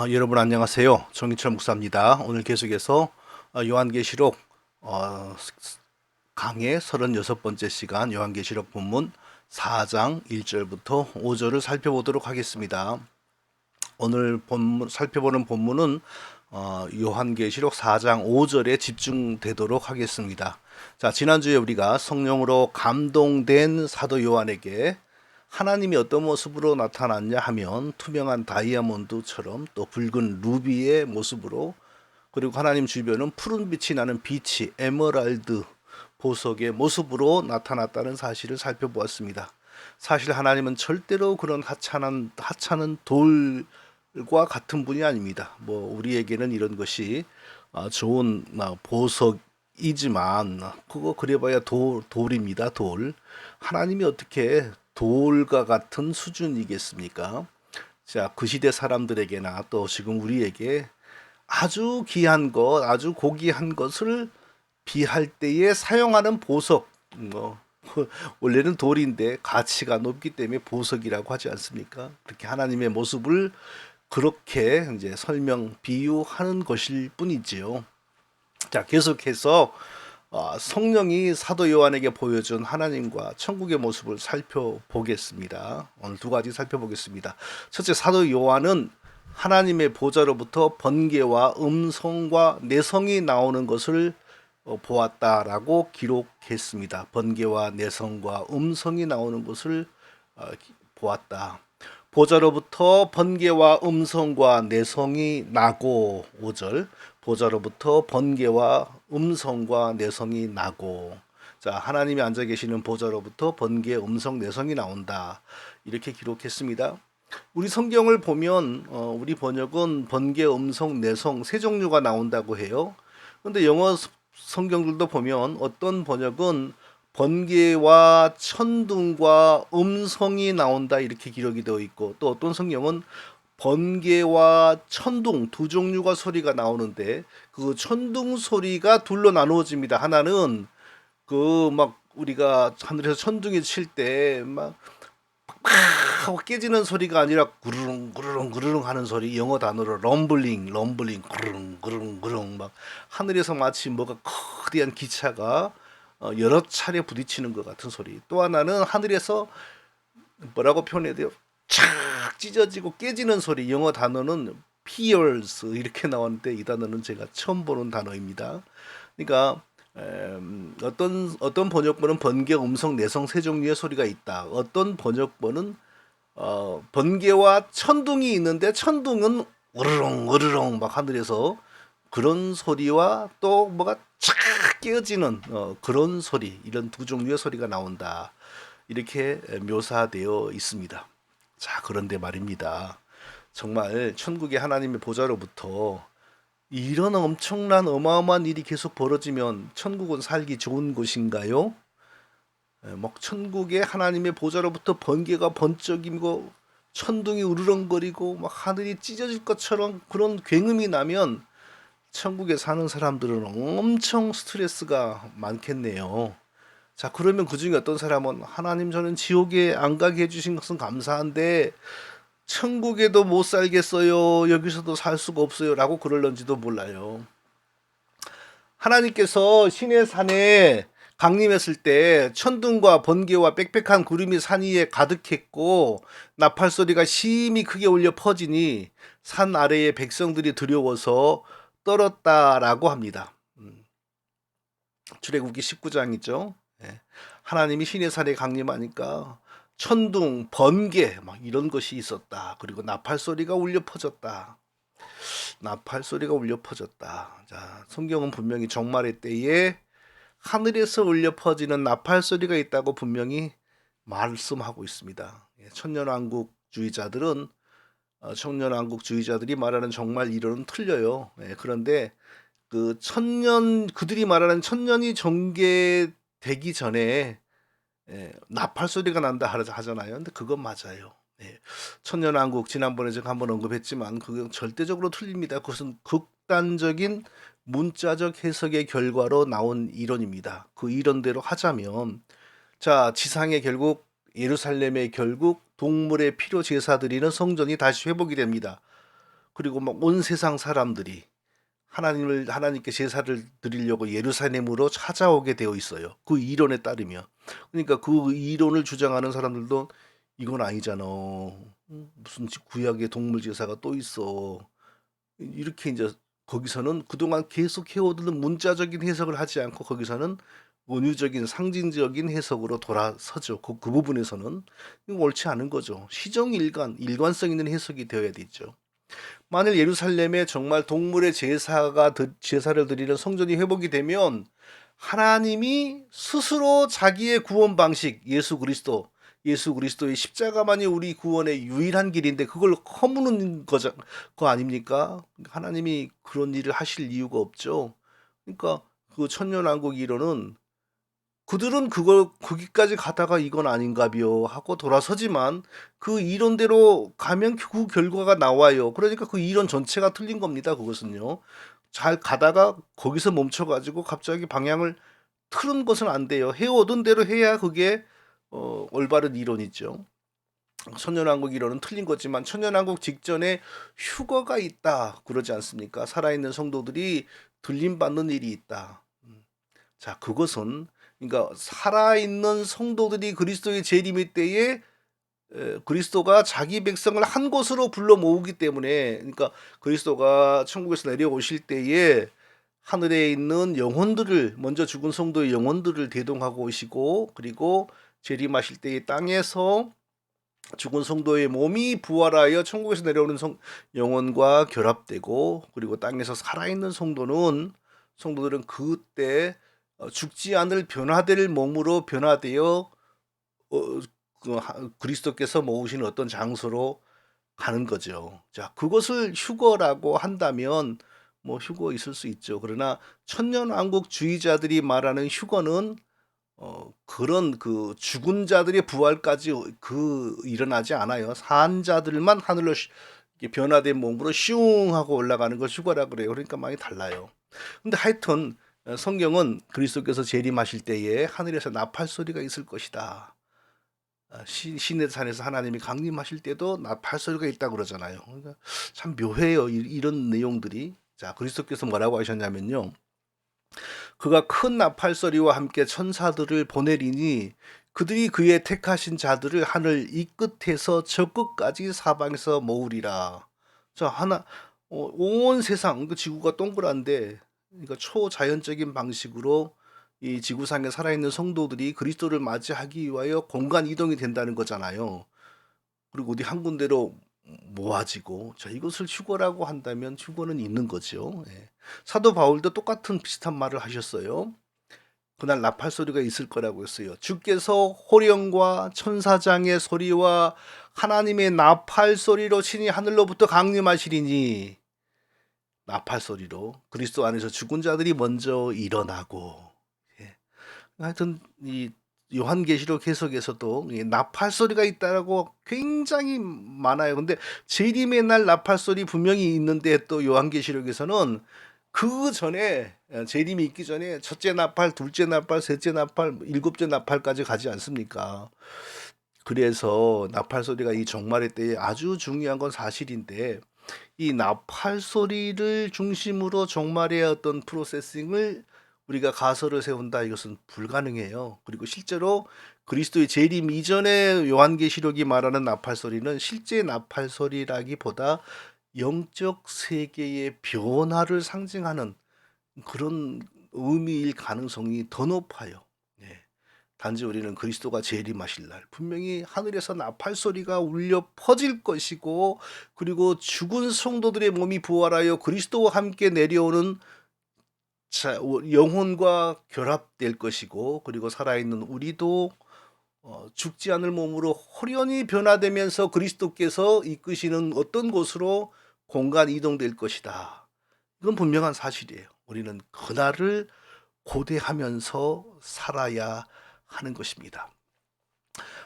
여러분 안녕하세요. 정인철 목사입니다. 오늘 계속해서 요한계시록 강의 36번째 시간 요한계시록 본문 4장 1절부터 5절을 살펴보도록 하겠습니다. 오늘 살펴보는 본문은 요한계시록 4장 5절에 집중되도록 하겠습니다. 자, 지난주에 우리가 성령으로 감동된 사도 요한에게 하나님이 어떤 모습으로 나타났냐 하면 투명한 다이아몬드처럼 또 붉은 루비의 모습으로, 그리고 하나님 주변은 푸른 빛이 나는 빛이 에메랄드 보석의 모습으로 나타났다는 사실을 살펴보았습니다. 사실 하나님은 절대로 그런 하찮은 돌과 같은 분이 아닙니다. 우리에게는 이런 것이 좋은 보석이지만 그거 그래봐야 돌입니다. 돌. 하나님이 어떻게 돌과 같은 수준이겠습니까? 자, 그 시대 사람들에게나 또 지금 우리에게 아주 귀한 것, 아주 고귀한 것을 비할 때에 사용하는 보석, 원래는 돌인데 가치가 높기 때문에 보석이라고 하지 않습니까? 그렇게 하나님의 모습을 그렇게 이제 비유하는 것일 뿐이지요. 자, 계속해서 성령이 사도 요한에게 보여준 하나님과 천국의 모습을 살펴보겠습니다. 오늘 두 가지 살펴보겠습니다. 첫째, 사도 요한은 하나님의 보좌로부터 번개와 음성과 내성이 나오는 것을 보았다라고 기록했습니다. 번개와 내성과 음성이 나오는 것을 보았다. 보좌로부터 번개와 음성과 내성이 나고, 5절 보좌로부터 번개와 음성과 내성이 나고. 자, 하나님이 앉아 계시는 보좌로부터 번개, 음성, 내성이 나온다, 이렇게 기록했습니다. 우리 성경을 보면 우리 번역은 번개, 음성, 내성 세 종류가 나온다고 해요. 그런데 영어 성경들도 보면 어떤 번역은 번개와 천둥과 음성이 나온다, 이렇게 기록이 되어 있고, 또 어떤 성경은 번개와 천둥 두 종류가 소리가 나오는데 그 천둥 소리가 둘로 나누어집니다. 하나는 우리가 하늘에서 천둥이 칠 때 막 하고 깨지는 소리가 아니라 구르릉 구르릉 구르릉 하는 소리, 영어 단어로 럼블링 구르릉 구르릉 구르릉, 막 하늘에서 마치 뭐가 거대한 기차가 여러 차례 부딪히는 것 같은 소리. 또 하나는 하늘에서 뭐라고 표현해야 돼요? 착 찢어지고 깨지는 소리, 영어 단어는 pierce 이렇게 나오는데 이 단어는 제가 처음 보는 단어입니다. 그러니까 어떤 번역본은 번개, 음성, 내성 세 종류의 소리가 있다. 어떤 번역본은 번개와 천둥이 있는데 천둥은 으르렁 으르렁 막 하늘에서 그런 소리와 또 뭐가 착 깨어지는 그런 소리, 이런 두 종류의 소리가 나온다, 이렇게 묘사되어 있습니다. 자, 그런데 말입니다. 정말 천국의 하나님의 보좌로부터 이런 엄청난 어마어마한 일이 계속 벌어지면 천국은 살기 좋은 곳인가요? 막 천국의 하나님의 보좌로부터 번개가 번쩍이고 천둥이 우르렁거리고 막 하늘이 찢어질 것처럼 그런 굉음이 나면 천국에 사는 사람들은 엄청 스트레스가 많겠네요. 자, 그러면 그 중에 어떤 사람은 하나님, 저는 지옥에 안 가게 해주신 것은 감사한데 천국에도 못 살겠어요, 여기서도 살 수가 없어요 라고 그럴런지도 몰라요. 하나님께서 시내 산에 강림했을 때 천둥과 번개와 빽빽한 구름이 산 위에 가득했고 나팔 소리가 심히 크게 울려 퍼지니 산 아래의 백성들이 두려워서 떨었다라고 합니다. 출애굽기 19장이죠. 하나님이 시내 산에 강림하니까 천둥, 번개 막 이런 것이 있었다. 그리고 나팔 소리가 울려 퍼졌다. 나팔 소리가 울려 퍼졌다. 자, 성경은 분명히 종말의 때에 하늘에서 울려 퍼지는 나팔 소리가 있다고 분명히 말씀하고 있습니다. 천년왕국주의자들이 말하는 종말 이론은 틀려요. 그런데 그들이 말하는 천년이 전개되기 전에 나팔 소리가 난다 하잖아요. 근데 그건 맞아요. 천년왕국 지난번에 제가 한번 언급했지만 그건 절대적으로 틀립니다. 그것은 극단적인 문자적 해석의 결과로 나온 이론입니다. 그 이론대로 하자면, 자, 지상에 결국 예루살렘에 결국 동물의 피로 제사 드리는 성전이 다시 회복이 됩니다. 그리고 막 온 세상 사람들이 하나님께 제사를 드리려고 예루살렘으로 찾아오게 되어 있어요. 그 이론에 따르면. 그러니까 그 이론을 주장하는 사람들도 이건 아니잖아. 무슨 구약의 동물 제사가 또 있어. 이렇게 이제 거기서는 그동안 계속 해오던 문자적인 해석을 하지 않고 거기서는 원유적인 상징적인 해석으로 돌아서죠. 그 부분에서는 이거 옳지 않은 거죠. 일관성 있는 해석이 되어야 되죠. 만일 예루살렘에 정말 동물의 제사를 드리는 성전이 회복이 되면 하나님이 스스로 자기의 구원 방식 예수 그리스도의 십자가만이 우리 구원의 유일한 길인데 그걸 허무는 거 아닙니까? 하나님이 그런 일을 하실 이유가 없죠. 그러니까 그 천년왕국 이론은 그들은 그걸 거기까지 가다가 이건 아닌가비요 하고 돌아서지만 그 이론대로 가면 그 결과가 나와요. 그러니까 그 이론 전체가 틀린 겁니다. 그것은요. 잘 가다가 거기서 멈춰가지고 갑자기 방향을 틀은 것은 안 돼요. 해오던 대로 해야 그게 올바른 이론이죠. 천년왕국 이론은 틀린 거지만 천년왕국 직전에 휴거가 있다 그러지 않습니까? 살아있는 성도들이 들림받는 일이 있다. 자, 그것은 그러니까 살아있는 성도들이 그리스도의 재림의 때에 그리스도가 자기 백성을 한 곳으로 불러 모으기 때문에 그러니까 그리스도가 천국에서 내려오실 때에 하늘에 있는 영혼들을 먼저 죽은 성도의 영혼들을 대동하고 오시고 그리고 재림하실 때에 땅에서 죽은 성도의 몸이 부활하여 천국에서 내려오는 영혼과 결합되고 그리고 땅에서 살아있는 성도들은 그때 죽지 않을 변화될 몸으로 변화되어 그리스도께서 모으신 어떤 장소로 가는 거죠. 자, 그것을 휴거라고 한다면 뭐 휴거 있을 수 있죠. 그러나 천년왕국주의자들이 말하는 휴거는 그런 그 죽은 자들의 부활까지 일어나지 않아요. 산 자들만 하늘로 변화된 몸으로 슝 하고 올라가는 걸 휴거라 그래요. 그러니까 많이 달라요. 근데 하여튼 성경은 그리스도께서 재림하실 때에 하늘에서 나팔 소리가 있을 것이다. 시내 산에서 하나님이 강림하실 때도 나팔 소리가 있다 그러잖아요. 그러니까 참 묘해요. 이런 내용들이. 자, 그리스도께서 뭐라고 하셨냐면요. 그가 큰 나팔 소리와 함께 천사들을 보내리니 그들이 그의 택하신 자들을 하늘 이 끝에서 저 끝까지 사방에서 모으리라. 자, 온 세상, 그 지구가 동그란데, 그러니까 초자연적인 방식으로 이 지구상에 살아있는 성도들이 그리스도를 맞이하기 위하여 공간 이동이 된다는 거잖아요. 그리고 어디 한 군데로 모아지고, 자, 이것을 휴거라고 한다면 휴거는 있는 거죠. 예. 사도 바울도 똑같은 비슷한 말을 하셨어요. 그날 나팔 소리가 있을 거라고 했어요. 주께서 호령과 천사장의 소리와 하나님의 나팔 소리로 친히 하늘로부터 강림하시리니 나팔 소리로 그리스도 안에서 죽은 자들이 먼저 일어나고 예. 하여튼 이 요한계시록 해석에서도 나팔 소리가 있다라고 굉장히 많아요. 근데 재림의 날 나팔 소리 분명히 있는데 또 요한계시록에서는 그 전에 재림이 있기 전에 첫째 나팔, 둘째 나팔, 셋째 나팔, 일곱째 나팔까지 가지 않습니까? 그래서 나팔 소리가 이 종말의 때에 아주 중요한 건 사실인데 이 나팔 소리를 중심으로 종말의 어떤 프로세싱을 우리가 가설을 세운다 이것은 불가능해요. 그리고 실제로 그리스도의 재림 이전에 요한계시록이 말하는 나팔 소리는 실제 나팔 소리라기보다 영적 세계의 변화를 상징하는 그런 의미일 가능성이 더 높아요. 예. 단지 우리는 그리스도가 재림하실 날 분명히 하늘에서 나팔 소리가 울려 퍼질 것이고 그리고 죽은 성도들의 몸이 부활하여 그리스도와 함께 내려오는 영혼과 결합될 것이고 그리고 살아있는 우리도 죽지 않을 몸으로 호련히 변화되면서 그리스도께서 이끄시는 어떤 곳으로 공간 이동될 것이다. 이건 분명한 사실이에요. 우리는 그날을 고대하면서 살아야 하는 것입니다.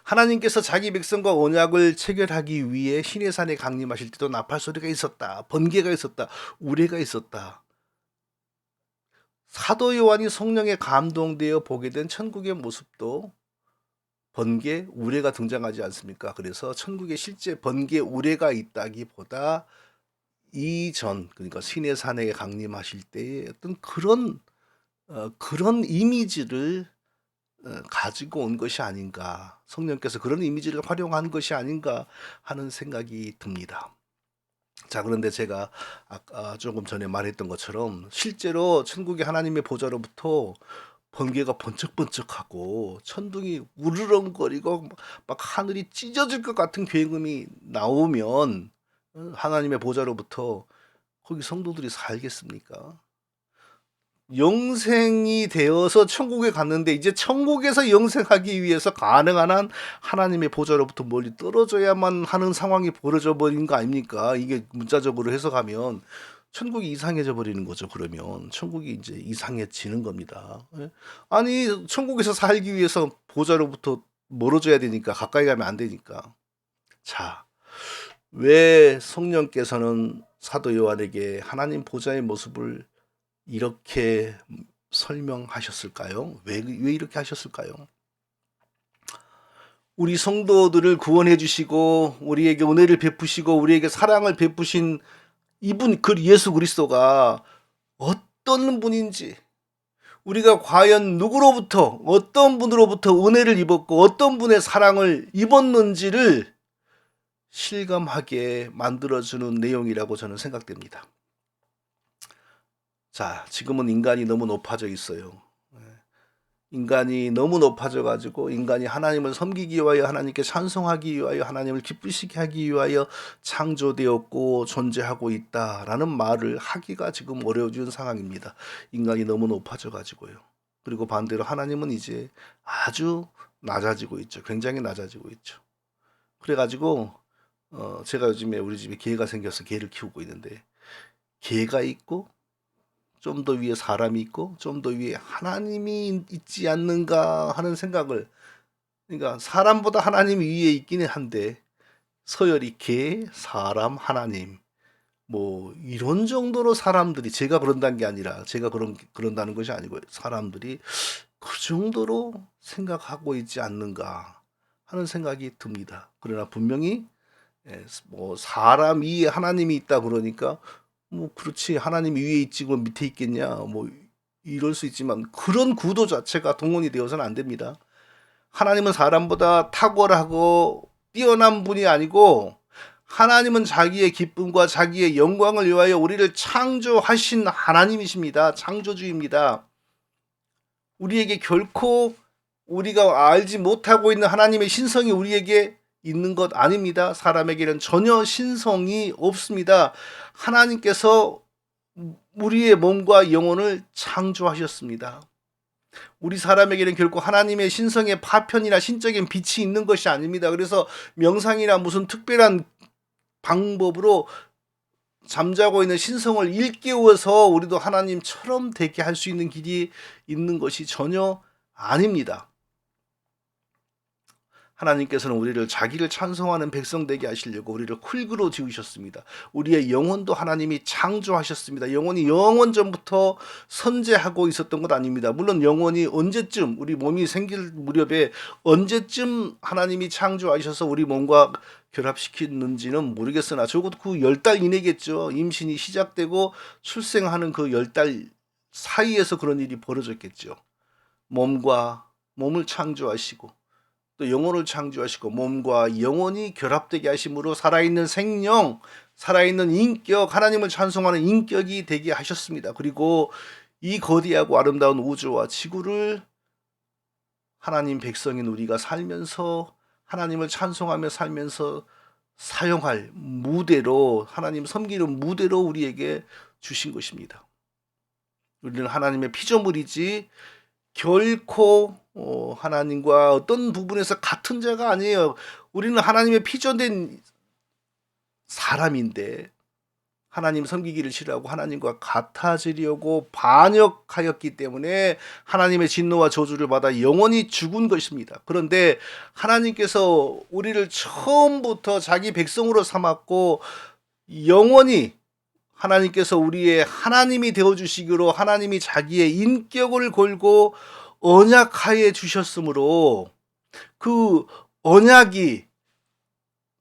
하나님께서 자기 백성과 언약을 체결하기 위해 시내산에 강림하실 때도 나팔 소리가 있었다. 번개가 있었다. 우레가 있었다. 사도 요한이 성령에 감동되어 보게 된 천국의 모습도 번개, 우레가 등장하지 않습니까? 그래서 천국에 실제 번개, 우레가 있다기보다 이전, 그러니까 시내산에 강림하실 때의 어떤 그런 이미지를 가지고 온 것이 아닌가, 성령께서 그런 이미지를 활용한 것이 아닌가 하는 생각이 듭니다. 자, 그런데 제가 아까 조금 전에 말했던 것처럼 실제로 천국의 하나님의 보좌로부터 번개가 번쩍번쩍하고 천둥이 우르렁거리고 막 하늘이 찢어질 것 같은 굉음이 나오면 하나님의 보좌로부터 거기 성도들이 살겠습니까? 영생이 되어서 천국에 갔는데 이제 천국에서 영생하기 위해서 가능한 한 하나님의 보좌로부터 멀리 떨어져야만 하는 상황이 벌어져 버린 거 아닙니까? 이게 문자적으로 해석하면 천국이 이상해져 버리는 거죠. 그러면 천국이 이제 이상해지는 겁니다. 예? 아니, 천국에서 살기 위해서 보좌로부터 멀어져야 되니까, 가까이 가면 안 되니까. 자, 왜 성령께서는 사도 요한에게 하나님 보좌의 모습을 이렇게 설명하셨을까요? 왜 이렇게 하셨을까요? 우리 성도들을 구원해 주시고 우리에게 은혜를 베푸시고 우리에게 사랑을 베푸신 이분, 그 예수 그리스도가 어떤 분인지, 우리가 과연 누구로부터, 어떤 분으로부터 은혜를 입었고 어떤 분의 사랑을 입었는지를 실감하게 만들어주는 내용이라고 저는 생각됩니다. 자, 지금은 인간이 너무 높아져 있어요. 인간이 너무 높아져 가지고 인간이 하나님을 섬기기 위하여, 하나님께 찬송하기 위하여, 하나님을 기쁘시게 하기 위하여 창조되었고 존재하고 있다라는 말을 하기가 지금 어려워진 상황입니다. 인간이 너무 높아져 가지고요. 그리고 반대로 하나님은 이제 아주 낮아지고 있죠. 굉장히 낮아지고 있죠. 그래 가지고 제가 요즘에 우리 집에 개가 생겨서 개를 키우고 있는데, 개가 있고 좀 더 위에 사람이 있고 좀 더 위에 하나님이 있지 않는가 하는 생각을, 그러니까 사람보다 하나님이 위에 있기는 한데 서열이 개, 사람, 하나님, 뭐 이런 정도로 사람들이, 제가 그런다는 게 아니라, 제가 그런다는 것이 아니고 사람들이 그 정도로 생각하고 있지 않는가 하는 생각이 듭니다. 그러나 분명히 뭐 사람 위에 하나님이 있다 그러니까 뭐 그렇지, 하나님이 위에 있지 뭐 밑에 있겠냐, 뭐 이럴 수 있지만 그런 구도 자체가 동원이 되어서는 안 됩니다. 하나님은 사람보다 탁월하고 뛰어난 분이 아니고, 하나님은 자기의 기쁨과 자기의 영광을 위하여 우리를 창조하신 하나님이십니다. 창조주입니다. 우리에게 결코 우리가 알지 못하고 있는 하나님의 신성이 우리에게 있는 것 아닙니다. 사람에게는 전혀 신성이 없습니다. 하나님께서 우리의 몸과 영혼을 창조하셨습니다. 우리 사람에게는 결코 하나님의 신성의 파편이나 신적인 빛이 있는 것이 아닙니다. 그래서 명상이나 무슨 특별한 방법으로 잠자고 있는 신성을 일깨워서 우리도 하나님처럼 되게 할 수 있는 길이 있는 것이 전혀 아닙니다. 하나님께서는 우리를 자기를 찬송하는 백성 되게 하시려고 우리를 흙으로 지으셨습니다. 우리의 영혼도 하나님이 창조하셨습니다. 영혼이 영원 전부터 선재하고 있었던 것 아닙니다. 물론 영혼이 언제쯤, 우리 몸이 생길 무렵에 언제쯤 하나님이 창조하셔서 우리 몸과 결합시키는지는 모르겠으나 적어도 그 10달 이내겠죠. 임신이 시작되고 출생하는 그 10달 사이에서 그런 일이 벌어졌겠죠. 몸을 창조하시고 또 영혼을 창조하시고 몸과 영혼이 결합되게 하심으로 살아있는 생명, 살아있는 인격, 하나님을 찬송하는 인격이 되게 하셨습니다. 그리고 이 거대하고 아름다운 우주와 지구를 하나님 백성인 우리가 살면서, 하나님을 찬송하며 살면서 사용할 무대로, 하나님 섬기는 무대로 우리에게 주신 것입니다. 우리는 하나님의 피조물이지 결코 하나님과 어떤 부분에서 같은 자가 아니에요. 우리는 하나님의 피조된 사람인데 하나님 섬기기를 싫어하고 하나님과 같아지려고 반역하였기 때문에 하나님의 진노와 저주를 받아 영원히 죽은 것입니다. 그런데 하나님께서 우리를 처음부터 자기 백성으로 삼았고 영원히 하나님께서 우리의 하나님이 되어주시기로 하나님이 자기의 인격을 걸고 언약하에 주셨으므로 그 언약이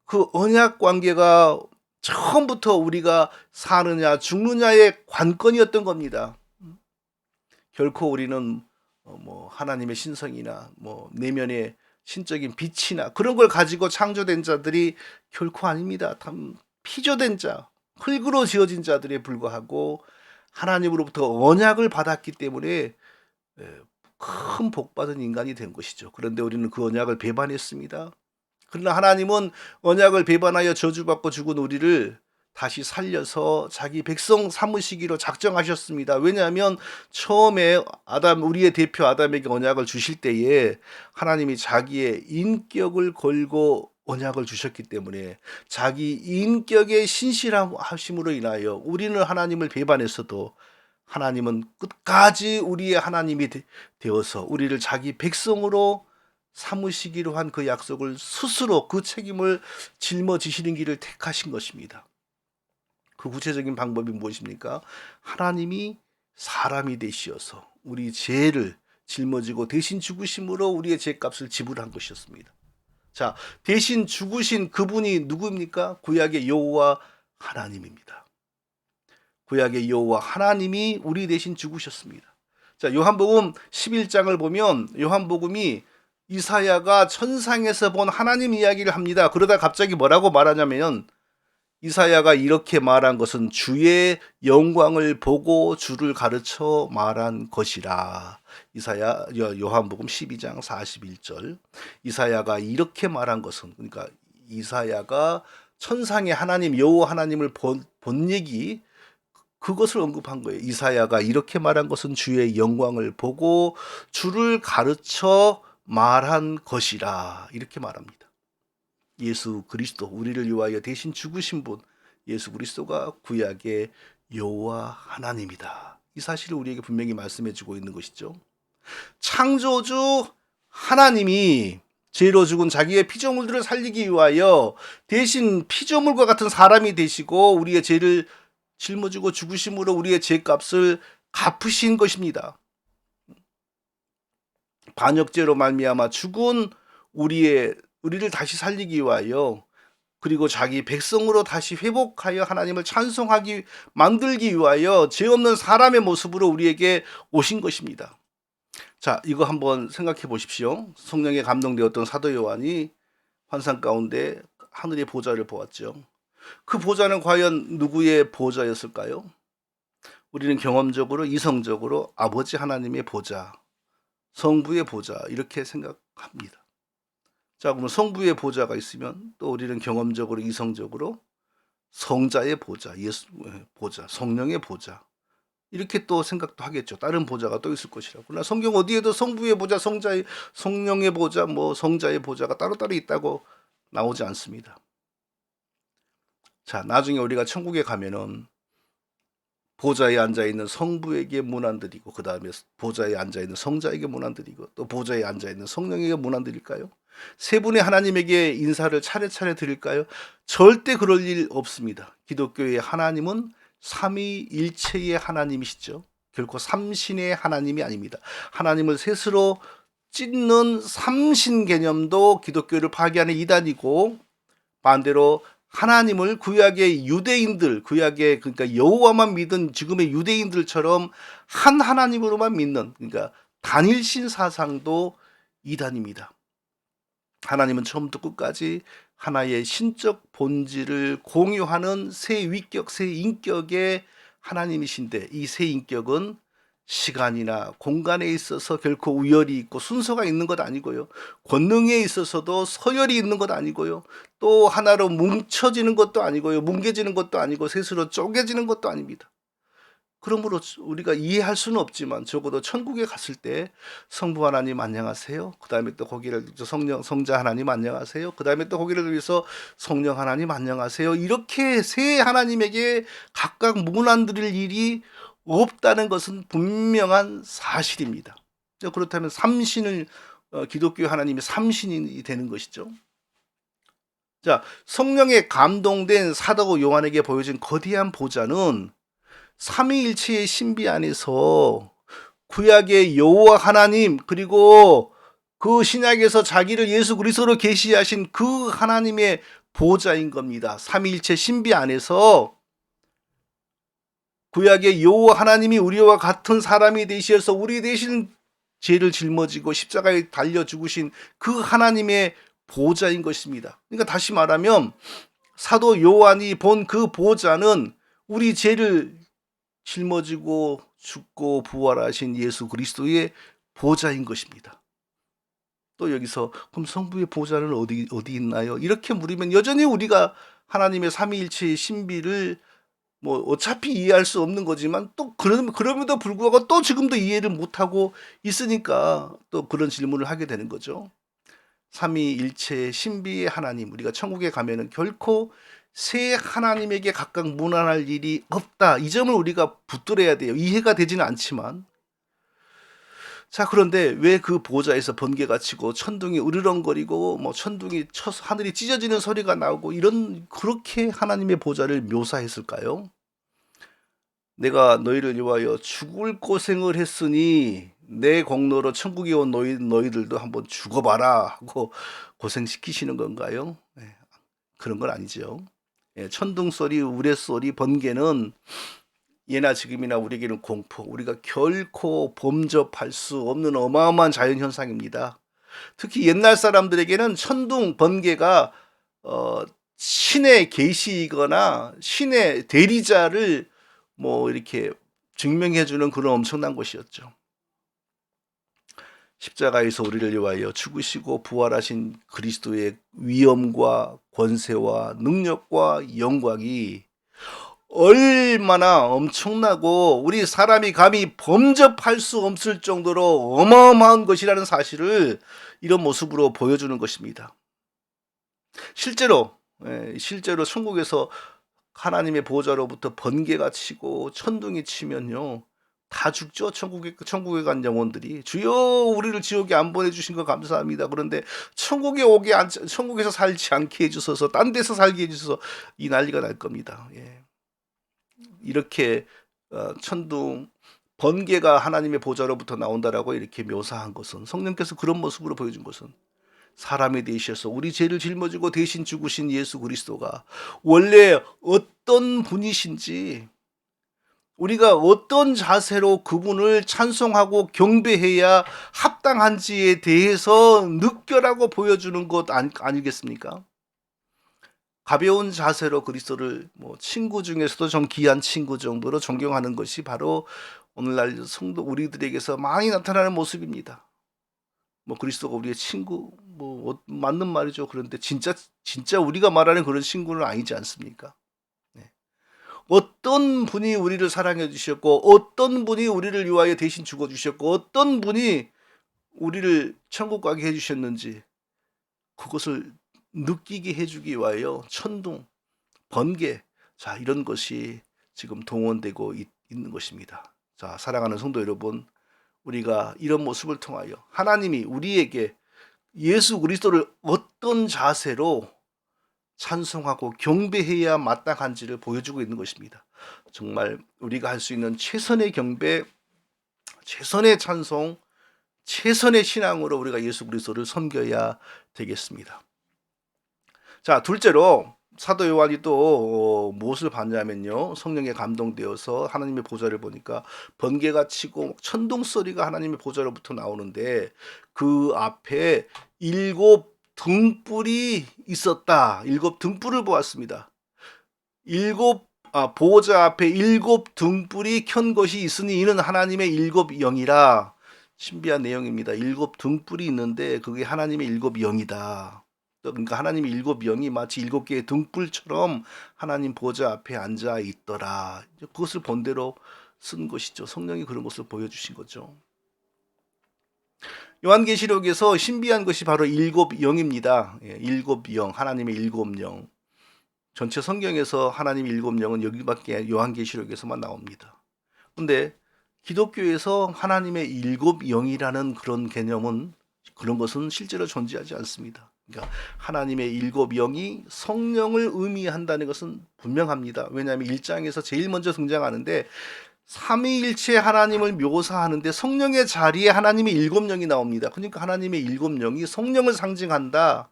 그 언약 관계가 처음부터 우리가 사느냐 죽느냐의 관건이었던 겁니다. 결코 우리는 뭐 하나님의 신성이나 뭐 내면의 신적인 빛이나 그런 걸 가지고 창조된 자들이 결코 아닙니다. 피조된 자, 흙으로 지어진 자들에 불과하고 하나님으로부터 언약을 받았기 때문에 큰 복받은 인간이 된 것이죠. 그런데 우리는 그 언약을 배반했습니다. 그러나 하나님은 언약을 배반하여 저주받고 죽은 우리를 다시 살려서 자기 백성 삼으시기로 작정하셨습니다. 왜냐하면 처음에 우리의 대표 아담에게 언약을 주실 때에 하나님이 자기의 인격을 걸고 언약을 주셨기 때문에 자기 인격의 신실하심으로 인하여 우리는 하나님을 배반했어도 하나님은 끝까지 우리의 하나님이 되어서 우리를 자기 백성으로 삼으시기로 한 그 약속을 스스로 그 책임을 짊어지시는 길을 택하신 것입니다. 그 구체적인 방법이 무엇입니까? 하나님이 사람이 되시어서 우리 죄를 짊어지고 대신 죽으심으로 우리의 죄값을 지불한 것이었습니다. 자, 대신 죽으신 그분이 누구입니까? 구약의 여호와 하나님입니다. 구약의 여호와 하나님이 우리 대신 죽으셨습니다. 자, 요한복음 11장을 보면 요한복음이 이사야가 천상에서 본 하나님 이야기를 합니다. 그러다 갑자기 뭐라고 말하냐면 이사야가 이렇게 말한 것은 주의 영광을 보고 주를 가르쳐 말한 것이라. 요한복음 12장 41절. 이사야가 이렇게 말한 것은, 그러니까 이사야가 천상의 하나님 여호와 하나님을 본 얘기, 그것을 언급한 거예요. 이사야가 이렇게 말한 것은 주의 영광을 보고 주를 가르쳐 말한 것이라. 이렇게 말합니다. 예수 그리스도, 우리를 위하여 대신 죽으신 분 예수 그리스도가 구약의 여호와 하나님이다. 이 사실을 우리에게 분명히 말씀해 주고 있는 것이죠. 창조주 하나님이 죄로 죽은 자기의 피조물들을 살리기 위하여 대신 피조물과 같은 사람이 되시고 우리의 죄를 짊어지고 죽으심으로 우리의 죄값을 갚으신 것입니다. 반역죄로 말미암아 죽은 우리를 다시 살리기 위하여, 그리고 자기 백성으로 다시 회복하여 하나님을 찬송하기 만들기 위하여 죄 없는 사람의 모습으로 우리에게 오신 것입니다. 자, 이거 한번 생각해 보십시오. 성령에 감동되었던 사도 요한이 환상 가운데 하늘의 보좌를 보았죠. 그 보좌는 과연 누구의 보좌였을까요? 우리는 경험적으로 이성적으로 아버지 하나님의 보좌, 성부의 보좌 이렇게 생각합니다. 자, 그러면 성부의 보좌가 있으면 또 우리는 경험적으로 이성적으로 성자의 보좌, 예수의 보좌, 성령의 보좌 이렇게 또 생각도 하겠죠. 다른 보좌가 또 있을 것이라고. 그러나 성경 어디에도 성부의 보좌, 성령의 보좌, 뭐 성자의 보좌가 따로따로 있다고 나오지 않습니다. 자, 나중에 우리가 천국에 가면은 보좌에 앉아있는 성부에게 문안드리고, 그 다음에 보좌에 앉아있는 성자에게 문안드리고, 또 보좌에 앉아있는 성령에게 문안드릴까요? 세 분의 하나님에게 인사를 차례차례 드릴까요? 절대 그럴 일 없습니다. 기독교의 하나님은 삼위일체의 하나님이시죠. 결코 삼신의 하나님이 아닙니다. 하나님을 셋으로 찢는 삼신 개념도 기독교를 파괴하는 이단이고, 반대로 하나님을 구약의 유대인들, 구약의 그러니까 여호와만 믿은 지금의 유대인들처럼 한 하나님으로만 믿는, 그러니까 단일신 사상도 이단입니다. 하나님은 처음부터 끝까지 하나의 신적 본질을 공유하는 세 위격, 세 인격의 하나님이신데, 이 세 인격은 시간이나 공간에 있어서 결코 우열이 있고 순서가 있는 것 아니고요. 권능에 있어서도 서열이 있는 것 아니고요. 또 하나로 뭉쳐지는 것도 아니고요. 뭉개지는 것도 아니고 셋으로 쪼개지는 것도 아닙니다. 그러므로 우리가 이해할 수는 없지만 적어도 천국에 갔을 때 성부 하나님 안녕하세요. 그 다음에 또 거기를 성자 하나님 안녕하세요. 그 다음에 또 거기를 위해서 성령 하나님 안녕하세요. 이렇게 세 하나님에게 각각 문안드릴 일이 없다는 것은 분명한 사실입니다. 그렇다면 삼신을 기독교 하나님이 삼신이 되는 것이죠. 자, 성령에 감동된 사도 요한에게 보여진 거대한 보좌는 삼위일체의 신비 안에서 구약의 여호와 하나님, 그리고 그 신약에서 자기를 예수 그리스도로 계시하신 그 하나님의 보좌인 겁니다. 삼위일체 신비 안에서 구약의 여호와 하나님이 우리와 같은 사람이 되시어서 우리 대신 죄를 짊어지고 십자가에 달려 죽으신 그 하나님의 보좌인 것입니다. 그러니까 다시 말하면 사도 요한이 본 그 보좌는 우리 죄를 짊어지고 죽고 부활하신 예수 그리스도의 보좌인 것입니다. 또 여기서 그럼 성부의 보좌는 어디 있나요? 이렇게 물으면 여전히 우리가 하나님의 삼위일체의 신비를 뭐 어차피 이해할 수 없는 거지만 또 그럼에도 불구하고 또 지금도 이해를 못하고 있으니까 또 그런 질문을 하게 되는 거죠. 삼위일체의 신비의 하나님, 우리가 천국에 가면은 결코 세 하나님에게 각각 무난할 일이 없다. 이 점을 우리가 붙들어야 돼요. 이해가 되지는 않지만. 자, 그런데 왜 그 보좌에서 번개가 치고 천둥이 으르렁거리고 뭐 천둥이 쳐서 하늘이 찢어지는 소리가 나오고 이런 그렇게 하나님의 보좌를 묘사했을까요? 내가 너희를 위하여 죽을 고생을 했으니 내 공로로 천국에 온 너희들도 한번 죽어봐라 하고 고생시키시는 건가요? 네, 그런 건 아니죠. 예, 천둥 소리, 우레 소리, 번개는 예나 지금이나 우리에게는 공포, 우리가 결코 범접할 수 없는 어마어마한 자연현상입니다. 특히 옛날 사람들에게는 천둥, 번개가 신의 계시이거나 신의 대리자를 뭐 이렇게 증명해주는 그런 엄청난 것이었죠. 십자가에서 우리를 위하여 죽으시고 부활하신 그리스도의 위엄과 권세와 능력과 영광이 얼마나 엄청나고 우리 사람이 감히 범접할 수 없을 정도로 어마어마한 것이라는 사실을 이런 모습으로 보여주는 것입니다. 실제로 천국에서 하나님의 보좌로부터 번개가 치고 천둥이 치면요, 다 죽죠. 천국에 간 영혼들이. 주여, 우리를 지옥에 안 보내주신 거 감사합니다. 그런데 천국에서 살지 않게 해주셔서 딴 데서 살게 해주셔서 이 난리가 날 겁니다. 예. 이렇게 천둥, 번개가 하나님의 보좌로부터 나온다라고 이렇게 묘사한 것은, 성령께서 그런 모습으로 보여준 것은 사람이 되셔서 우리 죄를 짊어지고 대신 죽으신 예수 그리스도가 원래 어떤 분이신지, 우리가 어떤 자세로 그분을 찬송하고 경배해야 합당한지에 대해서 느껴라고 보여주는 것 아니겠습니까? 가벼운 자세로 그리스도를 뭐 친구 중에서도 좀 귀한 친구 정도로 존경하는 것이 바로 오늘날 성도 우리들에게서 많이 나타나는 모습입니다. 뭐 그리스도가 우리의 친구, 뭐 맞는 말이죠. 그런데 진짜 우리가 말하는 그런 친구는 아니지 않습니까? 네. 어떤 분이 우리를 사랑해 주셨고, 어떤 분이 우리를 위하여 대신 죽어 주셨고, 어떤 분이 우리를 천국 가게 해 주셨는지 그것을 느끼게 해주기 위하여 천둥, 번개, 자, 이런 것이 지금 동원되고 있는 것입니다. 자, 사랑하는 성도 여러분, 우리가 이런 모습을 통하여 하나님이 우리에게 예수 그리스도를 어떤 자세로 찬송하고 경배해야 마땅한지를 보여주고 있는 것입니다. 정말 우리가 할 수 있는 최선의 경배, 최선의 찬송, 최선의 신앙으로 우리가 예수 그리스도를 섬겨야 되겠습니다. 자, 둘째로 사도 요한이 또 무엇을 봤냐면요, 성령에 감동되어서 하나님의 보좌를 보니까 번개가 치고 천둥 소리가 하나님의 보좌로부터 나오는데 그 앞에 7등불이 있었다. 7등불을 보았습니다. 보호자 앞에 7등불이 켠 것이 있으니 이는 하나님의 7영이라. 신비한 내용입니다. 7등불이 있는데 그게 하나님의 7영이다. 그러니까 하나님의 7영이 마치 7개의 등불처럼 하나님 보좌 앞에 앉아 있더라. 그것을 본대로 쓴 것이죠. 성령이 그런 것을 보여주신 거죠. 요한계시록에서 신비한 것이 바로 7영입니다. 7영, 하나님의 7영. 전체 성경에서 하나님의 7영은 여기밖에 요한계시록에서만 나옵니다. 근데 기독교에서 하나님의 7영이라는 그런 개념은, 그런 것은 실제로 존재하지 않습니다. 그러니까 하나님의 일곱 영이 성령을 의미한다는 것은 분명합니다. 왜냐하면 1장에서 제일 먼저 등장하는데 삼위일체 하나님을 묘사하는데 성령의 자리에 하나님의 일곱 영이 나옵니다. 그러니까 하나님의 일곱 영이 성령을 상징한다.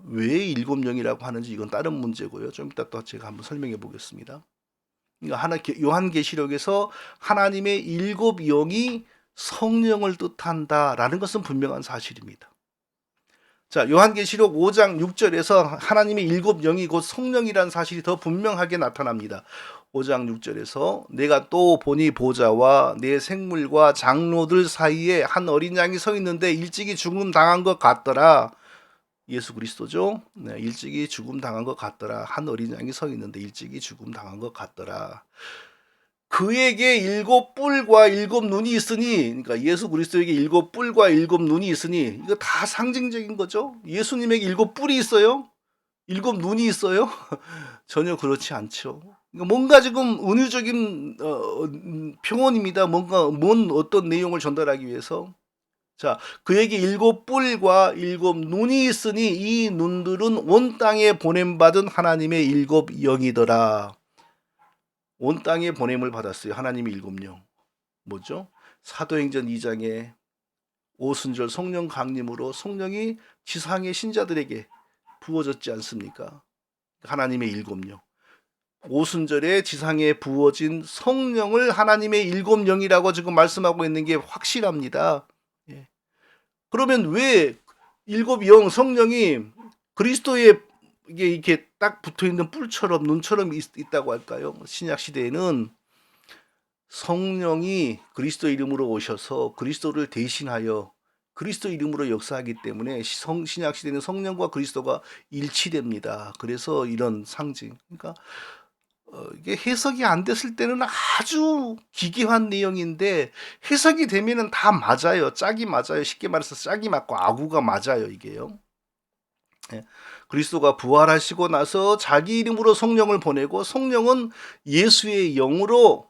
왜 일곱 영이라고 하는지 이건 다른 문제고요. 좀 이따 또 제가 한번 설명해 보겠습니다. 그러니까 요한계시록에서 하나님의 일곱 영이 성령을 뜻한다라는 것은 분명한 사실입니다. 자, 요한계시록 5장 6절에서 하나님의 일곱 영이 곧 성령이라는 사실이 더 분명하게 나타납니다. 5장 6절에서 내가 또 보니 보좌와 내 생물과 장로들 사이에 한 어린 양이 서 있는데 일찍이 죽음 당한 것 같더라. 예수 그리스도죠. 네, 일찍이 죽음 당한 것 같더라. 한 어린 양이 서 있는데 일찍이 죽음 당한 것 같더라. 그에게 일곱 뿔과 일곱 눈이 있으니, 그러니까 예수 그리스도에게 일곱 뿔과 일곱 눈이 있으니, 이거 다 상징적인 거죠. 예수님에게 일곱 뿔이 있어요? 일곱 눈이 있어요? 전혀 그렇지 않죠. 그러니까 뭔가 지금 은유적인 표현입니다. 뭔가 어떤 내용을 전달하기 위해서. 자, 그에게 일곱 뿔과 일곱 눈이 있으니 이 눈들은 온 땅에 보냄받은 하나님의 일곱 영이더라. 온 땅에 보냄을 받았어요. 하나님의 일곱 영. 뭐죠? 사도행전 2장에 오순절 성령 강림으로 성령이 지상의 신자들에게 부어졌지 않습니까? 하나님의 일곱 영. 오순절에 지상에 부어진 성령을 하나님의 일곱 영이라고 지금 말씀하고 있는 게 확실합니다. 예. 그러면 왜 일곱 영 성령이 그리스도의 이게 이렇게 딱 붙어 있는 뿔처럼 눈처럼 있다고 할까요? 신약 시대에는 성령이 그리스도 이름으로 오셔서 그리스도를 대신하여 그리스도 이름으로 역사하기 때문에 신약 시대는 성령과 그리스도가 일치됩니다. 그래서 이런 상징. 그러니까 이게 해석이 안 됐을 때는 아주 기괴한 내용인데 해석이 되면은 다 맞아요. 짝이 맞아요. 쉽게 말해서 짝이 맞고 아구가 맞아요. 이게요. 예. 그리스도가 부활하시고 나서 자기 이름으로 성령을 보내고 성령은 예수의 영으로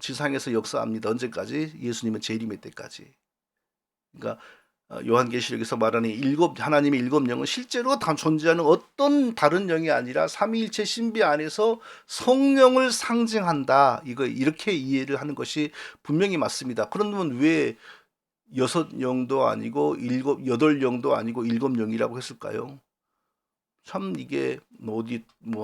지상에서 역사합니다. 언제까지? 예수님은 재림의 때까지. 그러니까 요한계시록에서 말하는 하나님의 일곱 영은 실제로 다 존재하는 어떤 다른 영이 아니라 삼위일체 신비 안에서 성령을 상징한다. 이렇게 이해를 하는 것이 분명히 맞습니다. 그러면 왜 여섯 영도 아니고 여덟 영도 아니고 일곱 영이라고 했을까요? 참 이게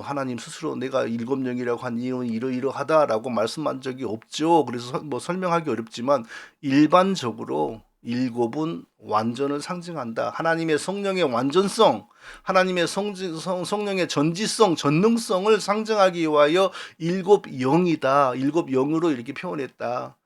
하나님 스스로 내가 일곱 영이라고 한 이유는 이러이러하다라고 말씀한 적이 없죠. 그래서 설명하기 어렵지만 일반적으로 일곱은 완전을 상징한다. 하나님의 성령의 완전성, 하나님의 성령의 전지성, 전능성을 상징하기 위하여 일곱 영이다. 일곱 영으로 이렇게 표현했다.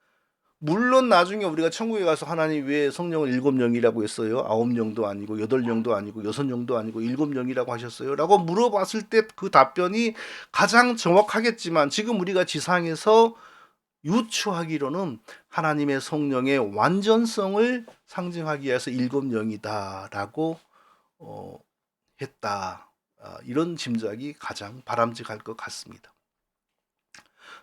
물론 나중에 우리가 천국에 가서 하나님 왜 성령을 일곱 영이라고 했어요? 아홉 영도 아니고 여덟 영도 아니고 여섯 영도 아니고 일곱 영이라고 하셨어요? 라고 물어봤을 때 그 답변이 가장 정확하겠지만 지금 우리가 지상에서 유추하기로는 하나님의 성령의 완전성을 상징하기 위해서 일곱 영이다라고 했다. 이런 짐작이 가장 바람직할 것 같습니다.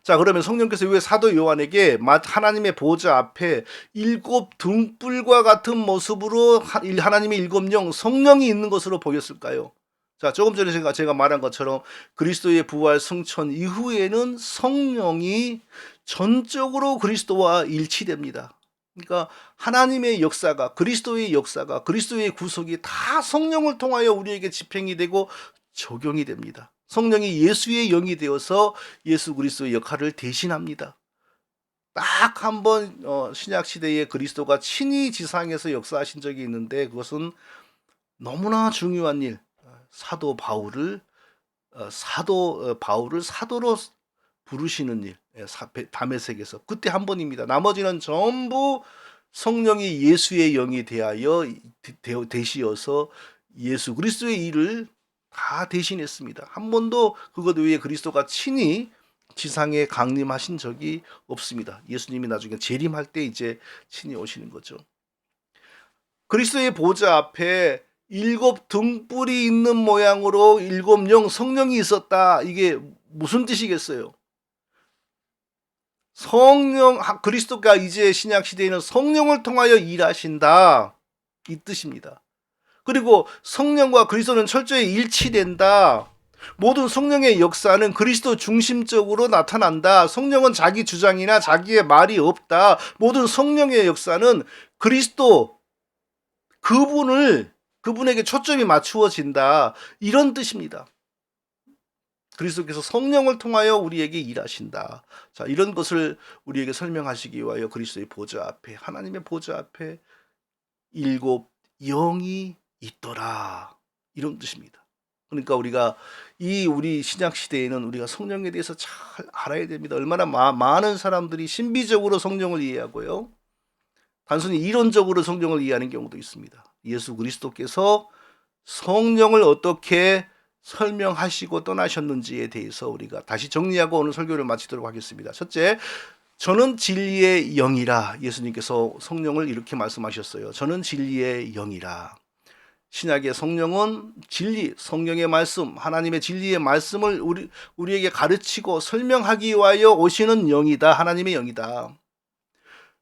자, 그러면 성령께서 왜 사도 요한에게 하나님의 보좌 앞에 일곱 등불과 같은 모습으로 하나님의 일곱 영 성령이 있는 것으로 보였을까요? 자, 조금 전에 제가 말한 것처럼 그리스도의 부활 승천 이후에는 성령이 전적으로 그리스도와 일치됩니다. 그러니까 하나님의 역사가 그리스도의 구속이 다 성령을 통하여 우리에게 집행이 되고 적용이 됩니다. 성령이 예수의 영이 되어서 예수 그리스도의 역할을 대신합니다. 딱 한 번 신약 시대에 그리스도가 친히 지상에서 역사하신 적이 있는데 그것은 너무나 중요한 일. 사도 바울을 사도로 부르시는 일. 다메섹에서 그때 한 번입니다. 나머지는 전부 성령이 예수의 영이 되시어서 예수 그리스도의 일을 다 대신했습니다. 한 번도 그것 외에 그리스도가 친히 지상에 강림하신 적이 없습니다. 예수님이 나중에 재림할 때 이제 친히 오시는 거죠. 그리스도의 보좌 앞에 일곱 등불이 있는 모양으로 일곱 영 성령이 있었다. 이게 무슨 뜻이겠어요? 그리스도가 이제 신약 시대에는 성령을 통하여 일하신다. 이 뜻입니다. 그리고 성령과 그리스도는 철저히 일치된다. 모든 성령의 역사는 그리스도 중심적으로 나타난다. 성령은 자기 주장이나 자기의 말이 없다. 모든 성령의 역사는 그리스도 그분에게 초점이 맞추어진다. 이런 뜻입니다. 그리스도께서 성령을 통하여 우리에게 일하신다. 자, 이런 것을 우리에게 설명하시기 위하여 그리스도의 보좌 앞에, 하나님의 보좌 앞에 일곱 영이 있더라. 이런 뜻입니다. 그러니까 우리가 우리 신약 시대에는 우리가 성령에 대해서 잘 알아야 됩니다. 얼마나 많은 사람들이 신비적으로 성령을 이해하고요. 단순히 이론적으로 성령을 이해하는 경우도 있습니다. 예수 그리스도께서 성령을 어떻게 설명하시고 떠나셨는지에 대해서 우리가 다시 정리하고 오늘 설교를 마치도록 하겠습니다. 첫째, 저는 진리의 영이라. 예수님께서 성령을 이렇게 말씀하셨어요. 저는 진리의 영이라. 신약의 성령은 진리, 성령의 말씀, 하나님의 진리의 말씀을 우리에게 가르치고 설명하기 위하여 오시는 영이다. 하나님의 영이다.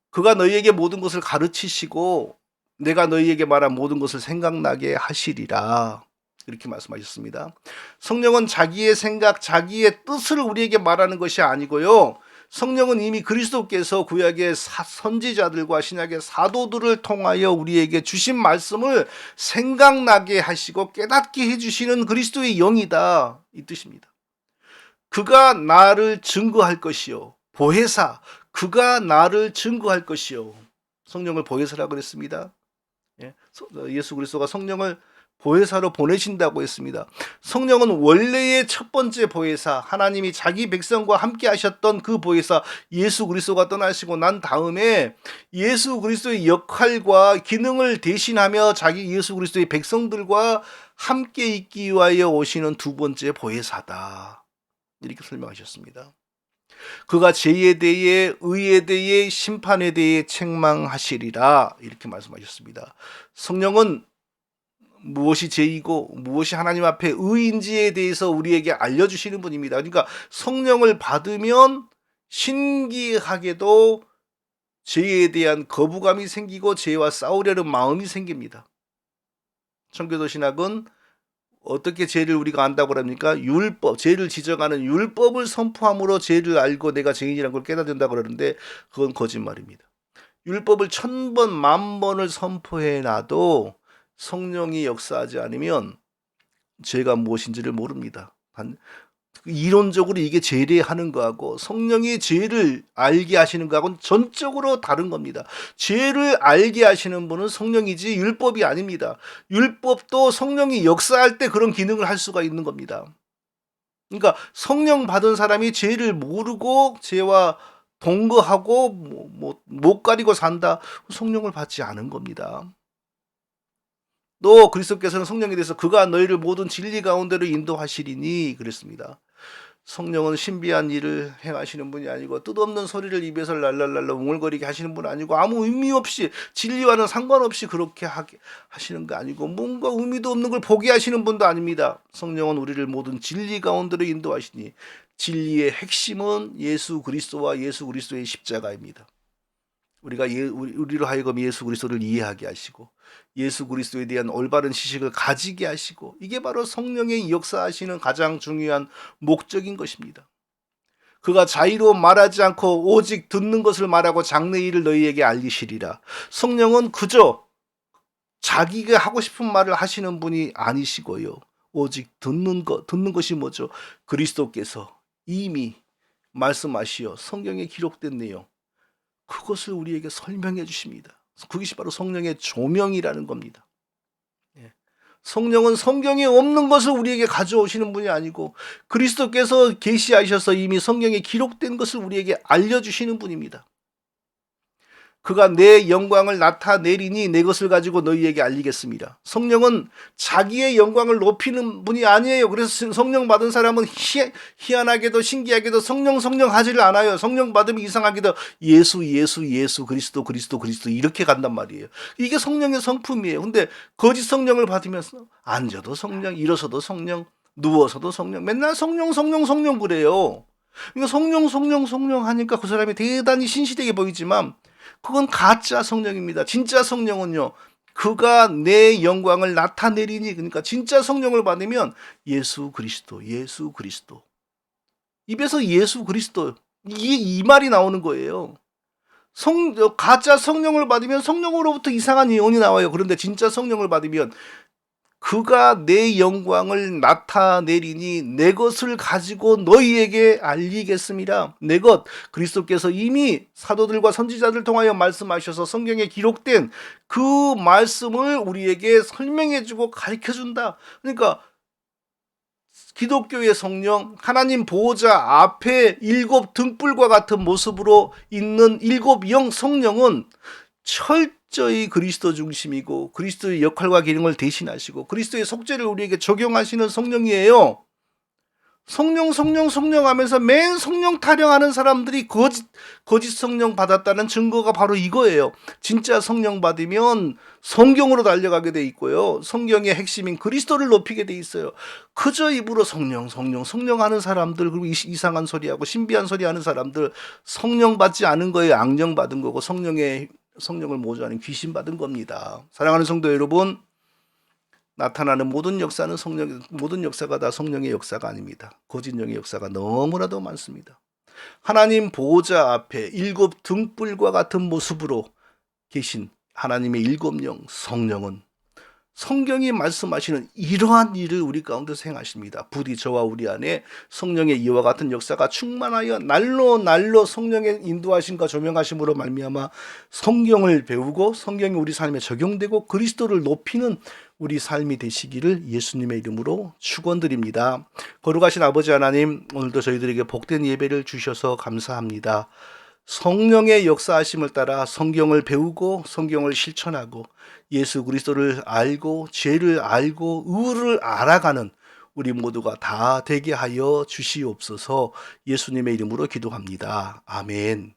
그가 너희에게 모든 것을 가르치시고 내가 너희에게 말한 모든 것을 생각나게 하시리라. 이렇게 말씀하셨습니다. 성령은 자기의 생각, 자기의 뜻을 우리에게 말하는 것이 아니고요. 성령은 이미 그리스도께서 구약의 선지자들과 신약의 사도들을 통하여 우리에게 주신 말씀을 생각나게 하시고 깨닫게 해주시는 그리스도의 영이다. 이 뜻입니다. 그가 나를 증거할 것이요. 보혜사, 그가 나를 증거할 것이요. 성령을 보혜사라고 그랬습니다. 예수 그리스도가 성령을 보혜사로 보내신다고 했습니다. 성령은 원래의 첫 번째 보혜사, 하나님이 자기 백성과 함께 하셨던 그 보혜사 예수 그리스도가 떠나시고 난 다음에 예수 그리스도의 역할과 기능을 대신하며 자기 예수 그리스도의 백성들과 함께 있기 위하여 오시는 두 번째 보혜사다. 이렇게 설명하셨습니다. 그가 죄에 대해, 의에 대해, 심판에 대해 책망하시리라. 이렇게 말씀하셨습니다. 성령은 무엇이 죄이고 무엇이 하나님 앞에 의인지에 대해서 우리에게 알려주시는 분입니다. 그러니까 성령을 받으면 신기하게도 죄에 대한 거부감이 생기고 죄와 싸우려는 마음이 생깁니다. 청교도 신학은 어떻게 죄를 우리가 안다고 합니까? 율법, 죄를 지적하는 율법을 선포함으로 죄를 알고 내가 죄인이라는 걸 깨닫는다고 그러는데 그건 거짓말입니다. 율법을 1000번, 10,000번을 선포해 놔도 성령이 역사하지 않으면 죄가 무엇인지를 모릅니다. 이론적으로 이게 죄례하는 거하고 성령이 죄를 알게 하시는 거하고는 전적으로 다른 겁니다. 죄를 알게 하시는 분은 성령이지 율법이 아닙니다. 율법도 성령이 역사할 때 그런 기능을 할 수가 있는 겁니다. 그러니까 성령 받은 사람이 죄를 모르고 죄와 동거하고 못 가리고 산다. 성령을 받지 않은 겁니다. 또 그리스도께서는 성령에 대해서 그가 너희를 모든 진리 가운데로 인도하시리니 그랬습니다. 성령은 신비한 일을 행하시는 분이 아니고 뜻없는 소리를 입에서 랄랄랄라 웅얼거리게 하시는 분 아니고 아무 의미 없이 진리와는 상관없이 그렇게 하시는 거 아니고 뭔가 의미도 없는 걸 보게 하시는 분도 아닙니다. 성령은 우리를 모든 진리 가운데로 인도하시니 진리의 핵심은 예수 그리스도와 예수 그리스도의 십자가입니다. 우리로 하여금 예수 그리스도를 이해하게 하시고 예수 그리스도에 대한 올바른 지식을 가지게 하시고 이게 바로 성령의 역사하시는 가장 중요한 목적인 것입니다. 그가 자의로 말하지 않고 오직 듣는 것을 말하고 장래일을 너희에게 알리시리라. 성령은 그저 자기가 하고 싶은 말을 하시는 분이 아니시고요. 오직 듣는 것이 뭐죠? 그리스도께서 이미 말씀하시어 성경에 기록된 내용 그것을 우리에게 설명해 주십니다. 그것이 바로 성령의 조명이라는 겁니다. 성령은 성경에 없는 것을 우리에게 가져오시는 분이 아니고 그리스도께서 계시하셔서 이미 성경에 기록된 것을 우리에게 알려주시는 분입니다. 그가 내 영광을 나타내리니 내 것을 가지고 너희에게 알리겠습니다. 성령은 자기의 영광을 높이는 분이 아니에요. 그래서 성령 받은 사람은 희한하게도 신기하게도 성령 하지를 않아요. 성령 받으면 이상하게도 예수 그리스도 이렇게 간단 말이에요. 이게 성령의 성품이에요. 근데 거짓 성령을 받으면서 앉아도 성령, 일어서도 성령, 누워서도 성령, 맨날 성령 그래요. 그러니까 성령 하니까 그 사람이 대단히 신시되게 보이지만 그건 가짜 성령입니다. 진짜 성령은요, 그가 내 영광을 나타내리니. 그러니까 진짜 성령을 받으면 예수 그리스도, 예수 그리스도. 입에서 예수 그리스도, 이 말이 나오는 거예요. 가짜 성령을 받으면 성령으로부터 이상한 예언이 나와요. 그런데 진짜 성령을 받으면 그가 내 영광을 나타내리니 내 것을 가지고 너희에게 알리겠습니다. 내 것, 그리스도께서 이미 사도들과 선지자들 통하여 말씀하셔서 성경에 기록된 그 말씀을 우리에게 설명해주고 가르쳐준다. 그러니까 기독교의 성령, 하나님 보호자 앞에 7 등불과 같은 모습으로 있는 7 영 성령은 철저히 그리스도 중심이고 그리스도의 역할과 기능을 대신하시고 그리스도의 속죄를 우리에게 적용하시는 성령이에요. 성령 하면서 맨 성령 타령하는 사람들이 거짓 성령 받았다는 증거가 바로 이거예요. 진짜 성령 받으면 성경으로 달려가게 돼 있고요. 성경의 핵심인 그리스도를 높이게 돼 있어요. 그저 입으로 성령 하는 사람들, 그리고 이상한 소리하고 신비한 소리 하는 사람들, 성령 받지 않은 거에 악령 받은 거고 성령을 모조하는 귀신 받은 겁니다. 사랑하는 성도 여러분, 나타나는 모든 역사가 다 성령의 역사가 아닙니다. 거짓 영의 역사가 너무나도 많습니다. 하나님 보호자 앞에 7 등불과 같은 모습으로 계신 하나님의 7 영 성령은 성경이 말씀하시는 이러한 일을 우리 가운데서 행하십니다. 부디 저와 우리 안에 성령의 이와 같은 역사가 충만하여 날로 성령의 인도하심과 조명하심으로 말미암아 성경을 배우고 성경이 우리 삶에 적용되고 그리스도를 높이는 우리 삶이 되시기를 예수님의 이름으로 축원드립니다. 거룩하신 아버지 하나님, 오늘도 저희들에게 복된 예배를 주셔서 감사합니다. 성령의 역사하심을 따라 성경을 배우고 성경을 실천하고 예수 그리스도를 알고 죄를 알고 의를 알아가는 우리 모두가 다 되게 하여 주시옵소서. 예수님의 이름으로 기도합니다. 아멘.